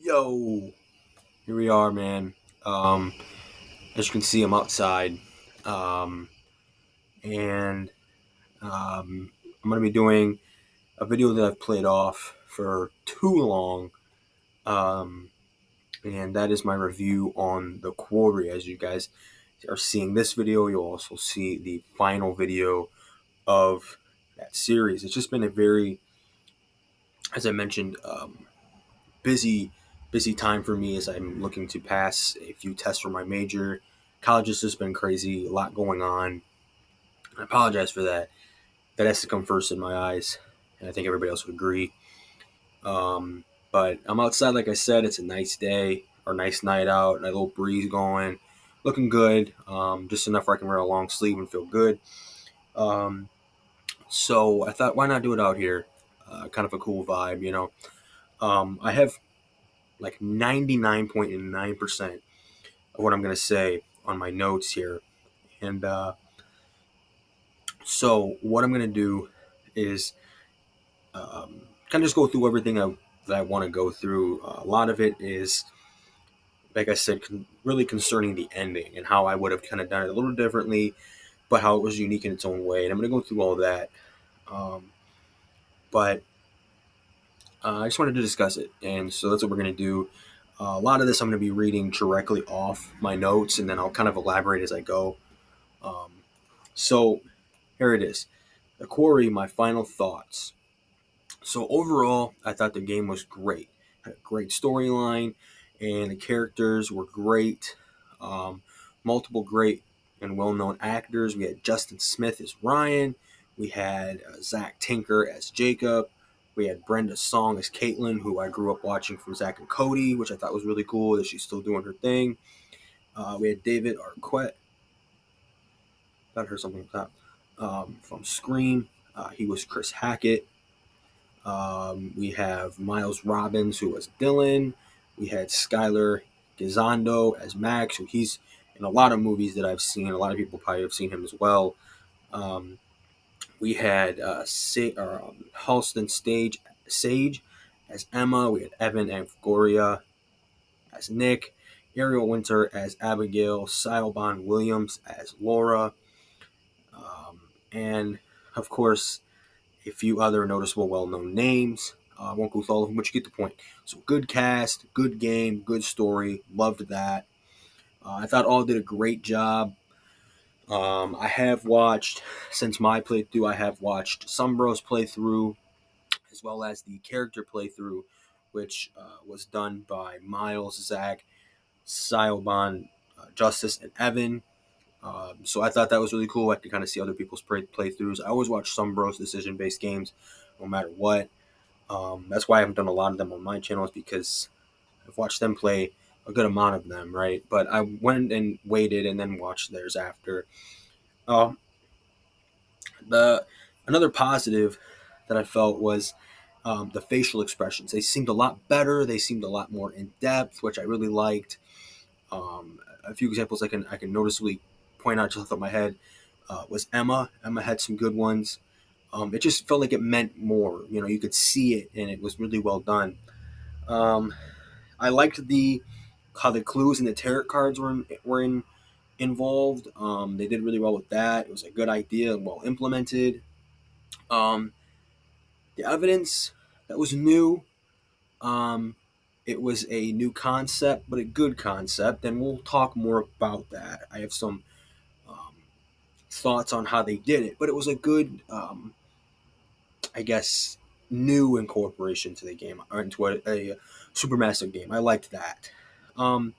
Yo, here we are, man. Um, as you can see, I'm outside, um, and I'm gonna be doing a video that I've played off for too long, um, and that is my review on the Quarry. As you guys are seeing this video, you'll also see the final video of that series. It's just been a very, as I mentioned, busy busy time for me as I'm looking to pass a few tests for my major. College has just been crazy, a lot going on. I apologize for that. That has to come first in my eyes, and I think everybody else would agree. But I'm outside, like I said. It's a nice day or nice night out, a little breeze going, looking good. Just enough where I can wear a long sleeve and feel good. Um, so I thought, why not do it out here? Kind of a cool vibe, you know. I have like 99.9% of what I'm going to say on my notes here. And so, what I'm going to do is kind of just go through everything that I want to go through. A lot of it is, like I said, really concerning the ending and how I would have kind of done it a little differently, but how it was unique in its own way. And I'm going to go through all that. Um, but I just wanted to discuss it. And so, that's what we're going to do. A lot of this I'm going to be reading directly off my notes, and then I'll kind of elaborate as I go. Um, so, here it is. The Quarry, my final thoughts. So overall, I thought the game was great. Had a great storyline, and the characters were great. Um, Multiple great and well-known actors. We had Justin Smith as Ryan. We had Zach Tinker as Jacob. We had Brenda Song as Caitlin, who I grew up watching from Zach and Cody, which I thought was really cool that she's still doing her thing. We had David Arquette. Thought I heard something like that. From Scream. He was Chris Hackett. We have Miles Robbins, who was Dylan. We had Skylar Gizondo as Max, who he's in a lot of movies that I've seen. A lot of people probably have seen him as well. Um, we had Halston Sage as Emma. We had Evan Angoria as Nick. Ariel Winter as Abigail. Siobhan Williams as Laura. And, of course, a few other noticeable, well-known names. I won't go through all of them, but you get the point. So good cast, good game, good story. Loved that. I thought all did a great job. I have watched, since my playthrough, I have watched Sombro's playthrough, as well as the character playthrough, which was done by Miles, Zach, Siobhan, Justice, and Evan. So I thought that was really cool. I could kind of see other people's playthroughs. I always watch Sombro's decision-based games, no matter what. That's why I haven't done a lot of them on my channel, is because I've watched them play a good amount of them, right? But I went and waited and then watched theirs after. Um, the Another positive that I felt was the facial expressions. They seemed a lot better. They seemed a lot more in depth, which I really liked. A few examples I can noticeably point out just off the top of my head was Emma. Emma had some good ones. It just felt like it meant more. You know, you could see it, and it was really well done. Um, I liked the how the clues and the tarot cards involved. They did really well with that. It was a good idea and well implemented. Um, the evidence that was new. Um, it was a new concept, but a good concept, and we'll talk more about that. I have some um, thoughts on how they did it, but it was a good, I guess, new incorporation to the game, or into a supermassive game. I liked that. Um,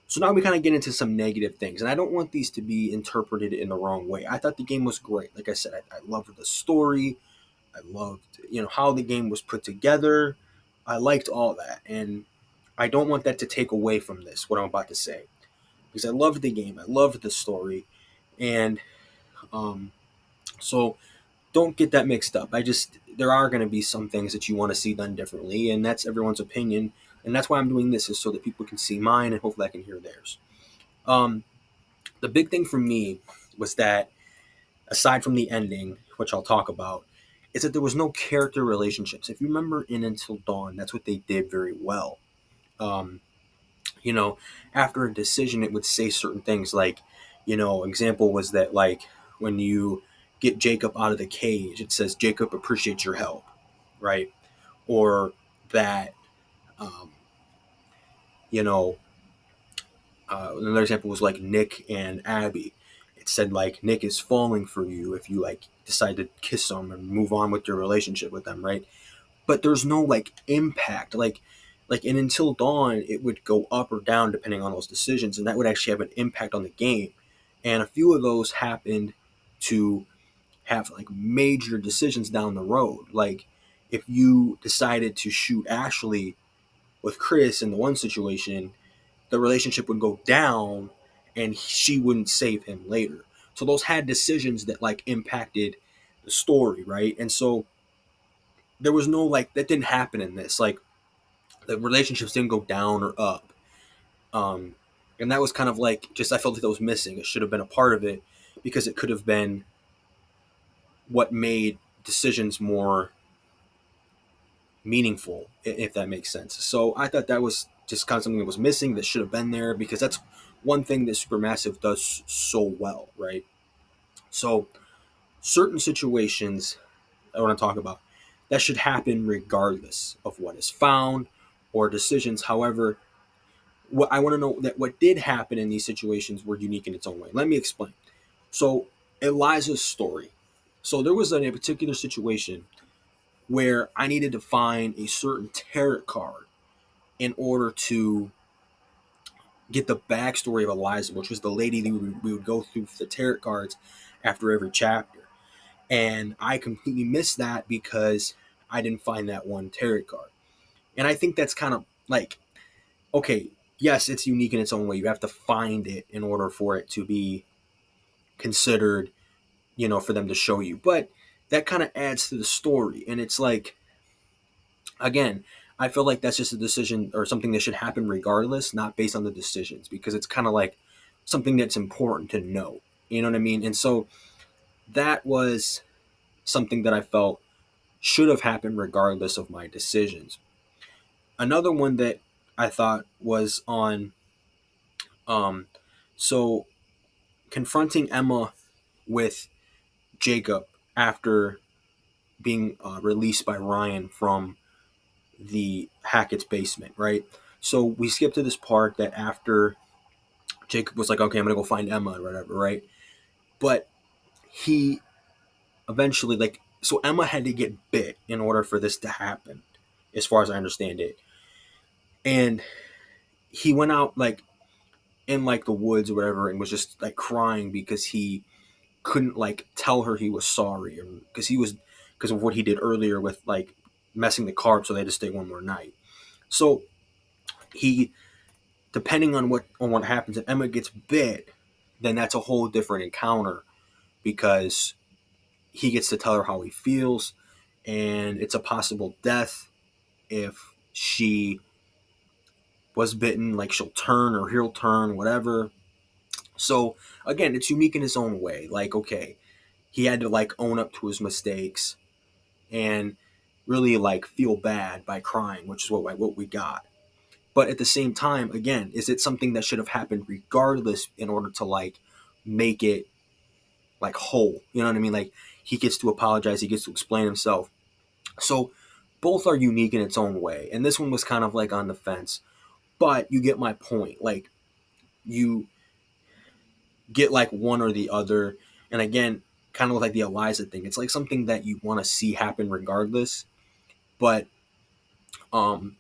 So now we kind of get into some negative things, and I don't want these to be interpreted in the wrong way. I thought the game was great. Like I said, I loved the story. I loved, how the game was put together. I liked all that, and I don't want that to take away from this, what I'm about to say, because I loved the game. I loved the story, and um, so don't get that mixed up. There are going to be some things that you want to see done differently, and that's everyone's opinion, and that's why I'm doing this, is so that people can see mine and hopefully I can hear theirs. Um, the big thing for me was that, aside from the ending, which I'll talk about, is that there was no character relationships. If you remember in Until Dawn, that's what they did very well. um, you know, after a decision, it would say certain things like, example was that like when you get Jacob out of the cage, it says Jacob appreciates your help, right? Or that, um, you know, another example was like Nick and Abby. It said like Nick is falling for you if you like decide to kiss them and move on with your relationship with them, right? But there's no like impact, like and until dawn it would go up or down depending on those decisions, and that would actually have an impact on the game. And a few of those happened to have like major decisions down the road. Like if you decided to shoot Ashley with Chris in the one situation, the relationship would go down and she wouldn't save him later. So those had decisions that like impacted the story, right? And so there was no like that didn't happen in this. Like the relationships didn't go down or up. Um and that was kind of like just I felt like that was missing. It should have been a part of it because it could have been what made decisions more meaningful, if that makes sense. So I thought that was just kind of something that was missing that should have been there because that's one thing that Supermassive does so well, right? So certain situations I want to talk about that should happen regardless of what is found or decisions. However, what I want to know that what did happen in these situations were unique in its own way. Let me explain. So Eliza's story. So there was a particular situation where I needed to find a certain tarot card in order to get the backstory of Eliza, which was the lady that we would go through the tarot cards after every chapter. And I completely missed that because I didn't find that one tarot card. And I think that's kind of like, okay, yes, it's unique in its own way. You have to find it in order for it to be considered, for them to show you. But that kind of adds to the story. And it's like, again, I feel like that's just a decision or something that should happen regardless, not based on the decisions, because it's kind of like something that's important to know. You know what I mean? And so that was something that I felt should have happened regardless of my decisions. Another one that I thought was on, um, so confronting Emma with Jacob after being released by Ryan from the Hackett's basement, right? So we skip to this part that after Jacob was like, okay, I'm gonna go find Emma or whatever, right? But he eventually, like, so Emma had to get bit in order for this to happen, as far as I understand it. And he went out like in like the woods or whatever and was just like crying because he couldn't like tell her he was sorry, or because of what he did earlier with like messing the car up so they had to stay one more night. So he, depending on what happens, if Emma gets bit, then that's a whole different encounter because he gets to tell her how he feels, and it's a possible death if she was bitten. Like she'll turn or he'll turn, whatever. So again, it's unique in his own way. Like, okay, he had to like own up to his mistakes and really like feel bad by crying, which is what we got. But at the same time, again, is it something that should have happened regardless in order to like make it like whole? You know what I mean? Like he gets to apologize, he gets to explain himself. So both are unique in its own way. And this one was kind of like on the fence. But you get my point. Like you get like one or the other. And again, kind of like the Eliza thing. It's like something that you want to see happen regardless. But um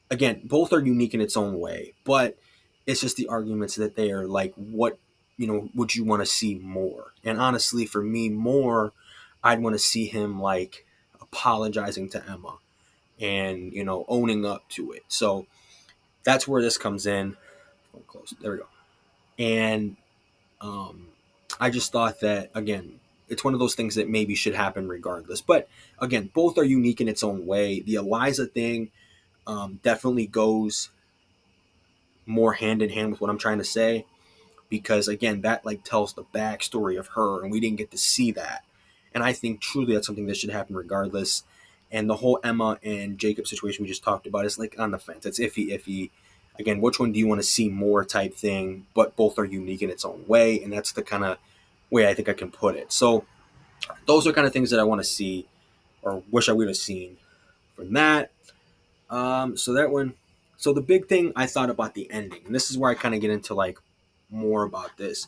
again, both are unique in its own way. But it's just the arguments that they are like, what, would you want to see more? And honestly, for me, more, I'd want to see him like apologizing to Emma and, owning up to it. So that's where this comes in. Close. There we go. And um, I just thought that, again, it's one of those things that maybe should happen regardless. But again, both are unique in its own way. The Eliza thing definitely goes more hand in hand with what I'm trying to say, because again, that like tells the backstory of her, and we didn't get to see that. And I think truly that's something that should happen regardless. And the whole Emma and Jacob situation we just talked about is like on the fence. It's iffy, iffy. again, which one do you want to see more type thing, but both are unique in its own way. And that's the kind of way I think I can put it. So those are kind of things that I want to see or wish I would have seen from that. So that one, so the big thing I thought about the ending, and this is where I kind of get into like more about this,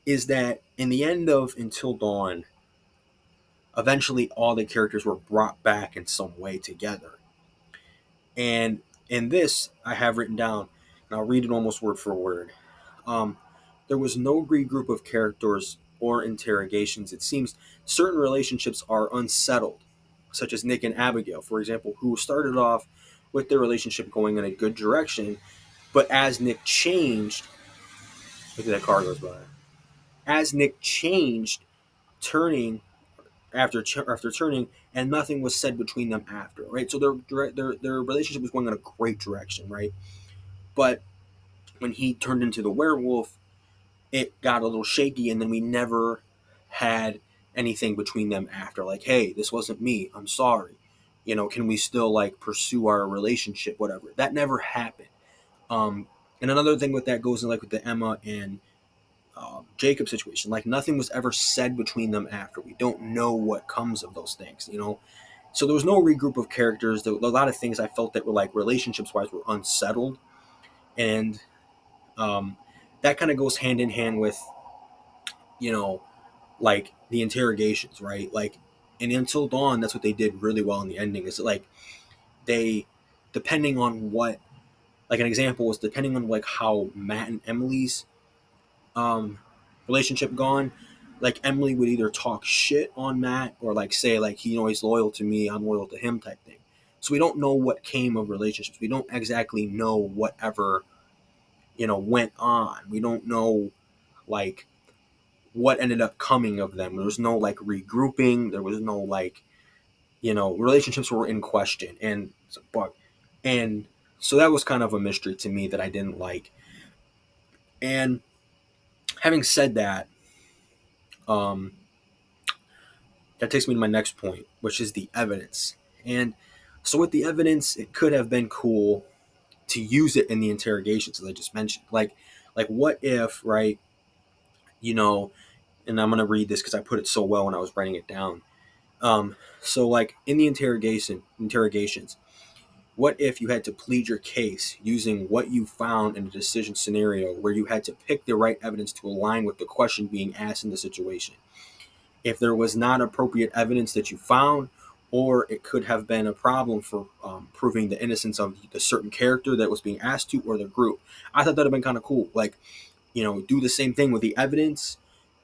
is that in the end of Until Dawn, eventually all the characters were brought back in some way together. And in this, I have written down, and I'll read it almost word for word. Um, there was no agreed group of characters or interrogations. It seems certain relationships are unsettled, such as Nick and Abigail, for example, who started off with their relationship going in a good direction, but as Nick changed, look at that car goes by. As Nick changed, turning after turning, and nothing was said between them after, right? So their relationship was going in a great direction, right? But when he turned into the werewolf, it got a little shaky, and then we never had anything between them after. Like, hey, this wasn't me. I'm sorry. Can we still like pursue our relationship? Whatever. That never happened. Um, and another thing with that goes in like with the Emma and Jacob situation. Like nothing was ever said between them after. We don't know what comes of those things. So there was no regroup of characters. There were a lot of things I felt that were like relationships wise were unsettled, and um, that kind of goes hand in hand with you know like the interrogations, right? Like, and Until Dawn, that's what they did really well in the ending. Is like they, depending on what, like an example was depending on like how Matt and Emily's um, relationship gone. Like Emily would either talk shit on Matt or like say like he's loyal to me, I'm loyal to him type thing. So we don't know what came of relationships. We don't exactly know whatever went on. We don't know like what ended up coming of them. There was no like regrouping. There was no like relationships were in question, and but and so that was kind of a mystery to me that I didn't like. And having said that, um, that takes me to my next point, which is the evidence. And so with the evidence, it could have been cool to use it in the interrogations, as I just mentioned. Like what if, right? You know, and I'm gonna read this because I put it so well when I was writing it down. So like in the interrogations, what if you had to plead your case using what you found in a decision scenario where you had to pick the right evidence to align with the question being asked in the situation? If there was not appropriate evidence that you found, or it could have been a problem for proving the innocence of the certain character that was being asked to or the group. I thought that would have been kind of cool. Like, do the same thing with the evidence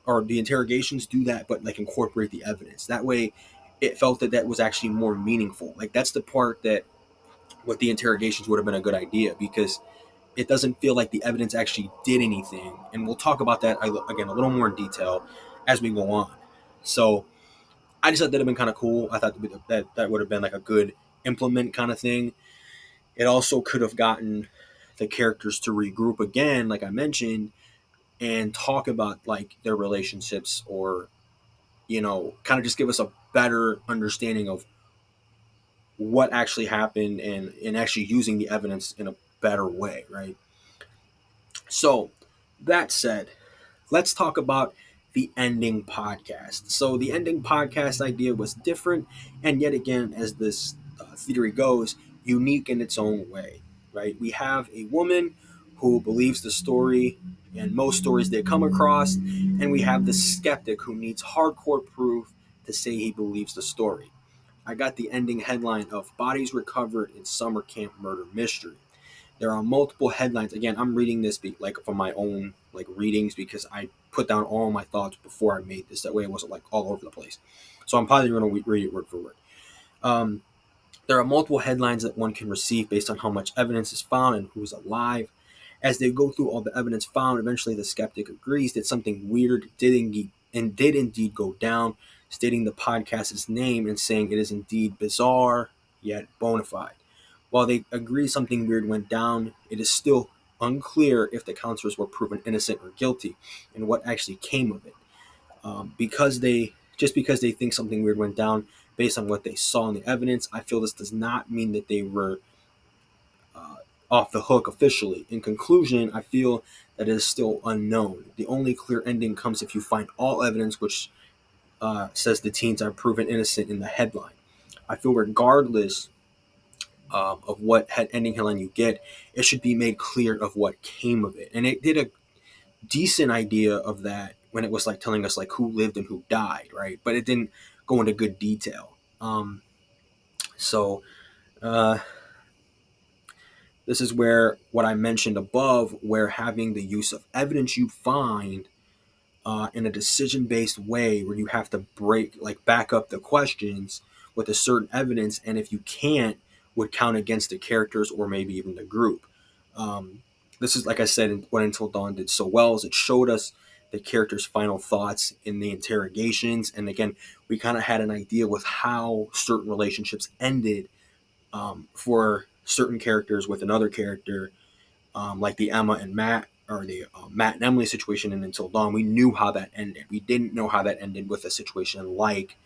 or the interrogations, do that, but like incorporate the evidence. That way it felt that that was actually more meaningful. Like, that's the part that with the interrogations would have been a good idea because it doesn't feel like the evidence actually did anything. And we'll talk about that again a little more in detail as we go on. So I just thought that'd have been kind of cool. I thought that would have been like a good implement kind of thing. It also could have gotten the characters to regroup again, like I mentioned, and talk about like their relationships, or kind of just give us a better understanding of what actually happened, and actually using the evidence in a better way, right? So that said, let's talk about the ending podcast. So the ending podcast idea was different, and yet again, as this theory goes, unique in its own way. Right? We have a woman who believes the story and most stories they come across, and we have the skeptic who needs hardcore proof to say he believes the story. I got the ending headline of "Bodies Recovered in Summer Camp Murder Mystery." There are multiple headlines. Again, I'm reading this like from my own like readings because I put down all my thoughts before I made this. That way, it wasn't like all over the place. So I'm probably going to read it word for word. Um, there are multiple headlines that one can receive based on how much evidence is found and who's alive. As they go through all the evidence found, eventually the skeptic agrees that something weird did indeed go down, stating the podcast's name and saying it is indeed bizarre yet bona fide. While they agree something weird went down, it is still unclear if the counselors were proven innocent or guilty and what actually came of it. Because they think something weird went down based on what they saw in the evidence, I feel this does not mean that they were off the hook officially. In conclusion, I feel that it is still unknown. The only clear ending comes if you find all evidence which says the teens are proven innocent in the headline. I feel regardless of what ending headline you get, it should be made clear of what came of it. And it did a decent idea of that when it was like telling us like who lived and who died, right? But it didn't go into good detail. So uh, this is where what I mentioned above, where having the use of evidence you find in a decision-based way, where you have to back up the questions with a certain evidence, and if you can't, would count against the characters or maybe even the group. Um, this is like I said, what Until Dawn did so well is it showed us the characters' final thoughts in the interrogations, and again, we kind of had an idea with how certain relationships ended for certain characters with another character, like the Emma and Matt or the Matt and Emily situation in Until Dawn. We knew how that ended. We didn't know how that ended with a situation like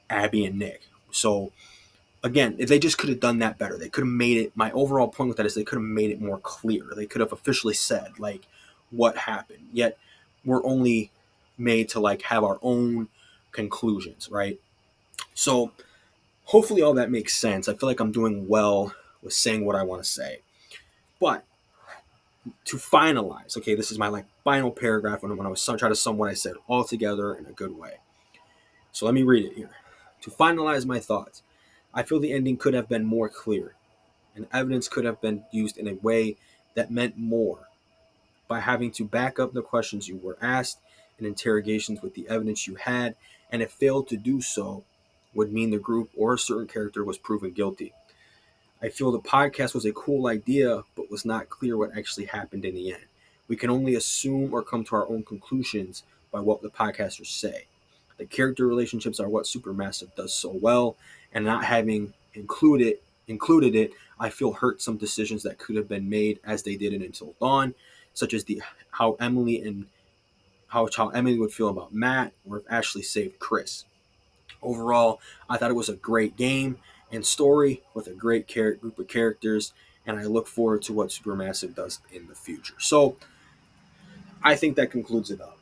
Abby and Nick. So again, if they just could have done that better, they could have made it. My overall point with that is they could have made it more clear. They could have officially said like what happened. Yet we're only made to like have our own conclusions, right? So hopefully all that makes sense. I feel like I'm doing well with saying what I want to say. But to finalize, okay, this is my like final paragraph when I was trying to sum what I said all together in a good way. So let me read it here. To finalize my thoughts, I feel the ending could have been more clear, and evidence could have been used in a way that meant more by having to back up the questions you were asked in interrogations with the evidence you had, and if failed to do so, would mean the group or a certain character was proven guilty. I feel the podcast was a cool idea, but was not clear what actually happened in the end. We can only assume or come to our own conclusions by what the podcasters say. The character relationships are what Supermassive does so well, and not having included it, I feel hurt some decisions that could have been made as they did in Until Dawn, such as the how Emily and how Emily would feel about Matt, or if Ashley saved Chris. Overall, I thought it was a great game and story with a great group of characters, and I look forward to what Supermassive does in the future. So I think that concludes it up.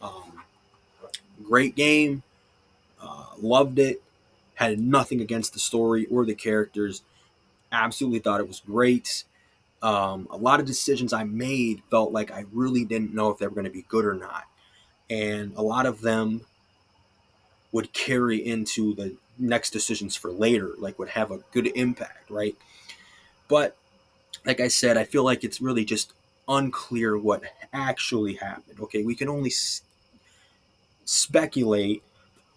Um, Great game, loved it, had nothing against the story or the characters, absolutely thought it was great. A lot of decisions I made felt like I really didn't know if they were going to be good or not. And a lot of them would carry into the next decisions for later, like would have a good impact, right? But like I said, I feel like it's really just unclear what actually happened. Okay, we can only speculate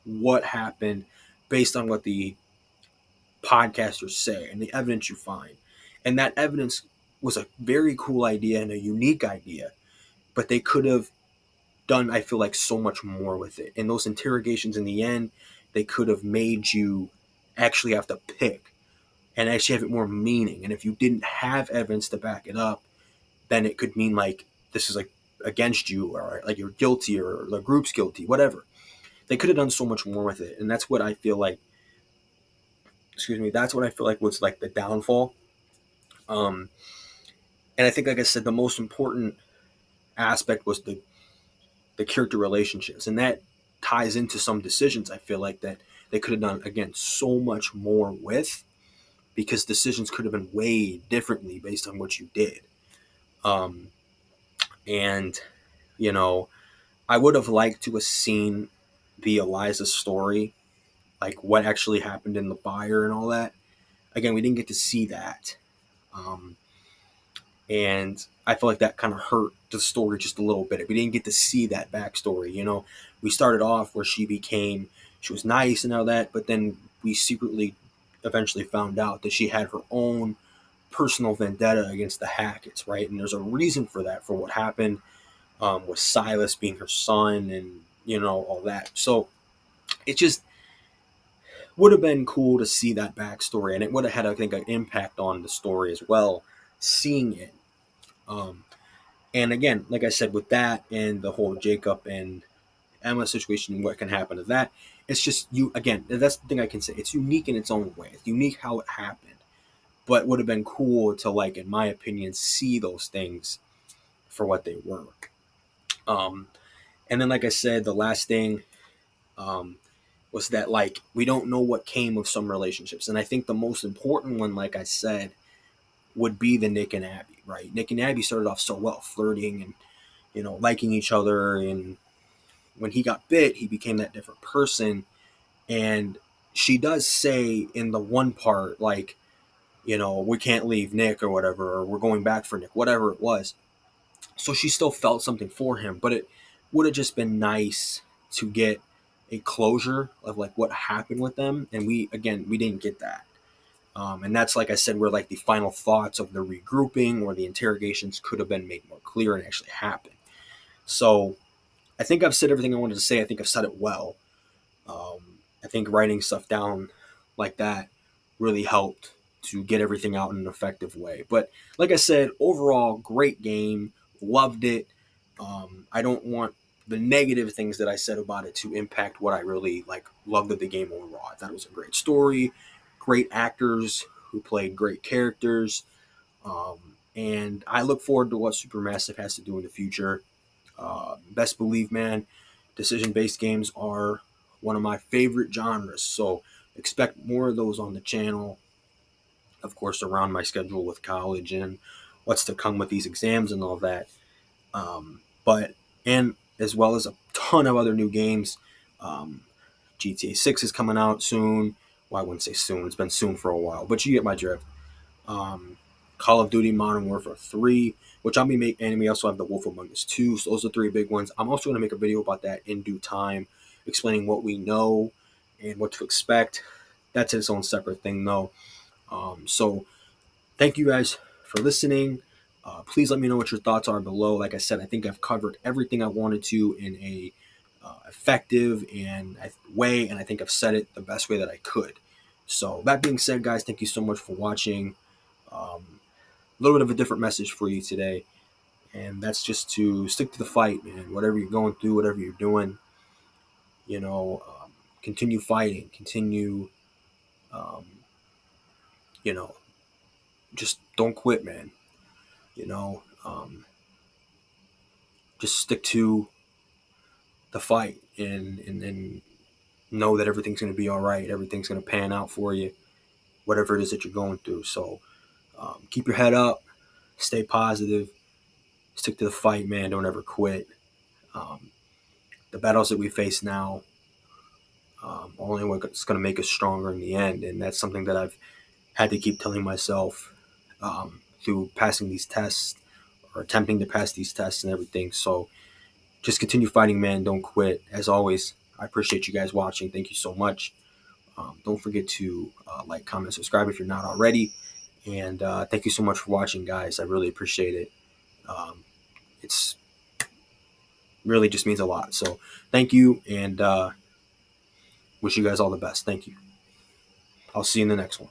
what happened based on what the podcasters say and the evidence you find. And that evidence was a very cool idea and a unique idea, but they could have done, I feel like, so much more with it. In those interrogations in the end, they could have made you actually have to pick and actually have it more meaning. And if you didn't have evidence to back it up, then it could mean like this is like against you, or like you're guilty, or the group's guilty, whatever. They could have done so much more with it, and that's what I feel like. Excuse me. That's what I feel like was like the downfall. Um, and I think, like I said, the most important aspect was the character relationships, and that ties into some decisions. I feel like that they could have done again so much more with, because decisions could have been weighed differently based on what you did. Um, and you know, I would have liked to have seen the Eliza story, like what actually happened in the fire and all that. Again, we didn't get to see that. Um, and I feel like that kind of hurt the story just a little bit. We didn't get to see that backstory. We started off where she was nice and all that, but then we secretly eventually found out that she had her own personal vendetta against the Hackett's, right? And there's a reason for that, for what happened with Silas being her son, and all that. So it just would have been cool to see that backstory, and it would have had, I think, an impact on the story as well, seeing it. Um, and again, like I said, with that and the whole Jacob and Emma situation and what can happen to that, it's just you again. That's the thing I can say. It's unique in its own way. It's unique how it happened, but would have been cool to, like, in my opinion, see those things for what they were. Um, and then, like I said, the last thing um, was that, like, we don't know what came of some relationships, and I think the most important one, like I said, would be the Nick and Abby. Right, Nick and Abby started off so well, flirting and liking each other, and when he got bit, he became that different person. And she does say in the one part, like, we can't leave Nick or whatever, or we're going back for Nick, whatever it was. So she still felt something for him, but it would have just been nice to get a closure of, like, what happened with them. And we didn't get that. And that's, like I said, where, like, the final thoughts of the regrouping or the interrogations could have been made more clear and actually happened. So I think I've said everything I wanted to say. I think I've said it well. I think writing stuff down like that really helped to get everything out in an effective way. But like I said, overall, great game. Loved it. I don't want the negative things that I said about it to impact what I really loved of the game overall. I thought it was a great story, great actors who played great characters, and I look forward to what Supermassive has to do in the future. Best believe, man, decision-based games are one of my favorite genres. So expect more of those on the channel. Of course, around my schedule with college and what's to come with these exams and all that. But and as well as a ton of other new games. Um, GTA 6 is coming out soon. Well, I wouldn't say soon. It's been soon for a while, but you get my drift. um, Call of Duty Modern Warfare 3, which I'll be making, and we also have The Wolf Among Us 2. So those are three big ones. I'm also going to make a video about that in due time, explaining what we know and what to expect. That's its own separate thing, though. So thank you guys for listening. Please let me know what your thoughts are below. Like I said, I think I've covered everything I wanted to in a effective and way, and I think I've said it the best way that I could. So that being said, guys, thank you so much for watching. A little bit of a different message for you today, and that's just to stick to the fight, man. Whatever you're going through, whatever you're doing, continue fighting, continue, um, you know, just don't quit, man. You know, just stick to the fight, and know that everything's going to be all right. Everything's going to pan out for you, whatever it is that you're going through. So keep your head up, stay positive, stick to the fight, man. Don't ever quit. Um, the battles that we face now, only what's going to make us stronger in the end. And that's something that I've had to keep telling myself through passing these tests or attempting to pass these tests and everything. So just continue fighting, man. Don't quit. As always, I appreciate you guys watching. Thank you so much. Don't forget to like, comment, subscribe if you're not already. And thank you so much for watching, guys. I really appreciate it. It's really just means a lot. So thank you, and wish you guys all the best. Thank you. I'll see you in the next one.